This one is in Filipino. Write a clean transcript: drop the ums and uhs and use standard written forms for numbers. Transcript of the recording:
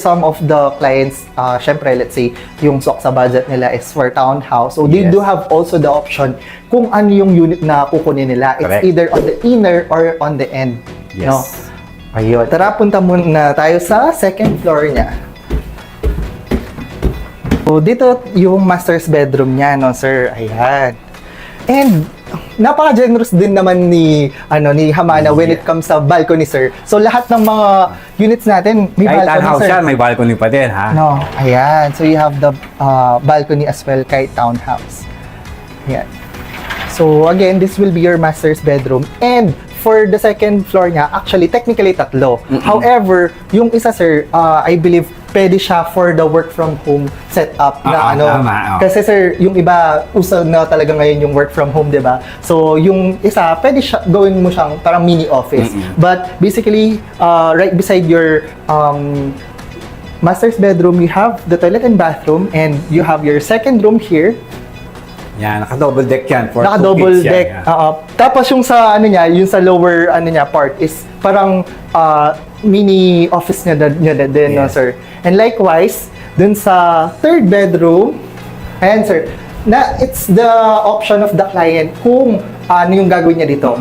Some of the clients, syempre, let's say, yung sok sa budget nila is for townhouse. So, they do have also the option kung ano yung unit na kukunin nila. It's either on the inner or on the end. Yes. No? Ayun. Tara, punta muna tayo sa second floor niya. So, dito yung master's bedroom niya, no, sir? Ayan. And, napaka-generous din naman ni Hamana when it comes sa balcony, sir. So, lahat ng mga units natin may kahit balcony, townhouse sir. yan, may balcony pa din, ha? No, ayan. So, you have the balcony as well kahit townhouse. Ayan. So, again, this will be your master's bedroom. And, for the second floor niya, actually, technically, tatlo. However, yung isa, sir, I believe, pwede siya for the work from home setup na tama. Kasi, sir, yung iba, uso na talaga ngayon yung work from home, di ba? So, yung isa, pwede siya, gawin mo siyang parang mini office. But, basically, right beside your master's bedroom, you have the toilet and bathroom, and you have your second room here. Yan, naka-double deck yan. For Naka-double two kids deck. yan, Tapos yung sa yung sa lower part is parang mini office niya din, no, sir. And likewise, dun sa third bedroom, ayan, sir, na it's the option of the client kung ano yung gagawin niya dito.